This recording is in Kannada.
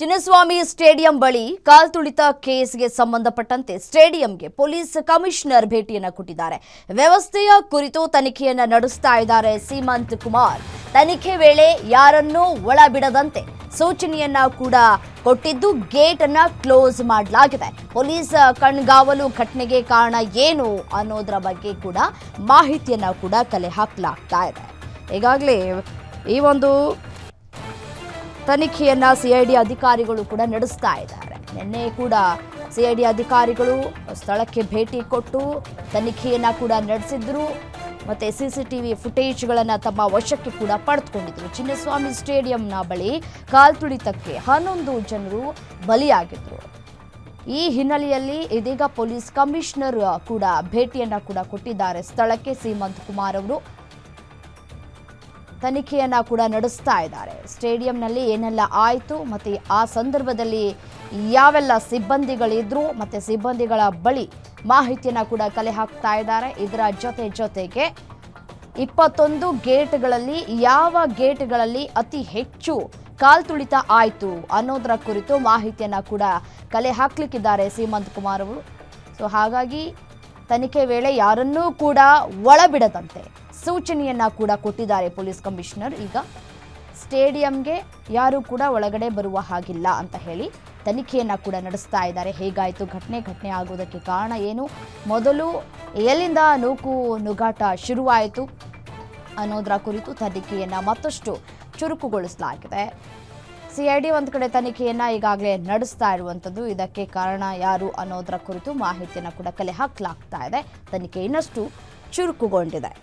ಚಿನ್ನಸ್ವಾಮಿ ಸ್ಟೇಡಿಯಂ ಬಳಿ ಕಾಲ್ತುಳಿತ ಕೇಸ್ಗೆ ಸಂಬಂಧಪಟ್ಟಂತೆ ಸ್ಟೇಡಿಯಂಗೆ ಪೊಲೀಸ್ ಕಮಿಷನರ್ ಭೇಟಿಯನ್ನ ಕೊಟ್ಟಿದ್ದಾರೆ. ವ್ಯವಸ್ಥೆಯ ಕುರಿತು ತನಿಖೆಯನ್ನ ನಡೆಸ್ತಾ ಇದ್ದಾರೆ ಸೀಮಂತ್ ಕುಮಾರ್. ತನಿಖೆ ವೇಳೆ ಯಾರನ್ನೂ ಒಳಬಿಡದಂತೆ ಸೂಚನೆಯನ್ನ ಕೂಡ ಕೊಟ್ಟಿದ್ದು ಗೇಟ್ ಅನ್ನ ಕ್ಲೋಸ್ ಮಾಡಲಾಗಿದೆ. ಪೊಲೀಸ್ ಕಣ್ಗಾವಲು ಘಟನೆಗೆ ಕಾರಣ ಏನು ಅನ್ನೋದರ ಬಗ್ಗೆ ಕೂಡ ಮಾಹಿತಿಯನ್ನ ಕೂಡ ಕಲೆ ಹಾಕಲಾಗ್ತಾ ಇದೆ. ಈಗಾಗಲೇ ಈ ಒಂದು ತನಿಖೆಯನ್ನ ಸಿಐಡಿ ಅಧಿಕಾರಿಗಳು ಕೂಡ ನಡೆಸ್ತಾ ಇದ್ದಾರೆ. ನಿನ್ನೆ ಕೂಡ ಸಿಐಡಿ ಅಧಿಕಾರಿಗಳು ಸ್ಥಳಕ್ಕೆ ಭೇಟಿ ಕೊಟ್ಟು ತನಿಖೆಯನ್ನ ಕೂಡ ನಡೆಸಿದ್ರು. ಮತ್ತೆ ಸಿಸಿಟಿವಿ ಫುಟೇಜ್ಗಳನ್ನು ತಮ್ಮ ವಶಕ್ಕೆ ಕೂಡ ಪಡೆದುಕೊಂಡಿದ್ರು. ಚಿನ್ನಸ್ವಾಮಿ ಸ್ಟೇಡಿಯಂನ ಬಳಿ ಕಾಲ್ತುಳಿತಕ್ಕೆ 11 ಜನರು ಬಲಿಯಾಗಿದ್ರು. ಈ ಹಿನ್ನೆಲೆಯಲ್ಲಿ ಇದೀಗ ಪೊಲೀಸ್ ಕಮಿಷನರ್ ಕೂಡ ಭೇಟಿಯನ್ನ ಕೂಡ ಕೊಟ್ಟಿದ್ದಾರೆ ಸ್ಥಳಕ್ಕೆ. ಸೀಮಂತ್ ಕುಮಾರ್ ಅವರು ತನಿಖೆಯನ್ನ ಕೂಡ ನಡೆಸ್ತಾ ಇದ್ದಾರೆ. ಸ್ಟೇಡಿಯಂನಲ್ಲಿ ಏನೆಲ್ಲ ಆಯಿತು ಮತ್ತೆ ಆ ಸಂದರ್ಭದಲ್ಲಿ ಯಾವೆಲ್ಲ ಸಿಬ್ಬಂದಿಗಳಿದ್ರು ಮತ್ತೆ ಸಿಬ್ಬಂದಿಗಳ ಬಳಿ ಮಾಹಿತಿಯನ್ನ ಕೂಡ ಕಲೆ ಹಾಕ್ತಾ ಇದ್ದಾರೆ. ಇದರ ಜೊತೆಗೆ 21 ಗೇಟ್ಗಳಲ್ಲಿ ಯಾವ ಗೇಟ್ಗಳಲ್ಲಿ ಅತಿ ಹೆಚ್ಚು ಕಾಲ್ತುಳಿತ ಆಯಿತು ಅನ್ನೋದರ ಕುರಿತು ಮಾಹಿತಿಯನ್ನ ಕೂಡ ಕಲೆ ಹಾಕ್ಲಿಕ್ಕಿದ್ದಾರೆ ಸೀಮಂತ್ ಕುಮಾರ್ ಅವರು. ಸೊ ಹಾಗಾಗಿ ತನಿಖೆ ವೇಳೆ ಯಾರನ್ನೂ ಕೂಡ ಒಳಬಿಡದಂತೆ ಸೂಚನೆಯನ್ನ ಕೂಡ ಕೊಟ್ಟಿದ್ದಾರೆ ಪೊಲೀಸ್ ಕಮಿಷನರ್. ಈಗ ಸ್ಟೇಡಿಯಂಗೆ ಯಾರು ಕೂಡ ಒಳಗಡೆ ಬರುವ ಹಾಗಿಲ್ಲ ಅಂತ ಹೇಳಿ ತನಿಖೆಯನ್ನ ಕೂಡ ನಡೆಸ್ತಾ ಇದ್ದಾರೆ. ಹೇಗಾಯಿತು ಘಟನೆ ಆಗೋದಕ್ಕೆ ಕಾರಣ ಏನು, ಮೊದಲು ಎಲ್ಲಿಂದ ನೂಕು ನುಗ್ಗಾಟ ಶುರುವಾಯಿತು ಅನ್ನೋದರ ಕುರಿತು ತನಿಖೆಯನ್ನ ಮತ್ತಷ್ಟು ಚುರುಕುಗೊಳಿಸಲಾಗಿದೆ. ಸಿಐಡಿ ಒಂದು ಕಡೆ ತನಿಖೆಯನ್ನ ಈಗಾಗಲೇ ನಡೆಸ್ತಾ ಇರುವಂಥದ್ದು. ಇದಕ್ಕೆ ಕಾರಣ ಯಾರು ಅನ್ನೋದರ ಕುರಿತು ಮಾಹಿತಿಯನ್ನ ಕೂಡ ಕಲೆ ಹಾಕಲಾಗ್ತಾ ಇದೆ. ತನಿಖೆ ಇನ್ನಷ್ಟು ಚುರುಕುಗೊಂಡಿದೆ.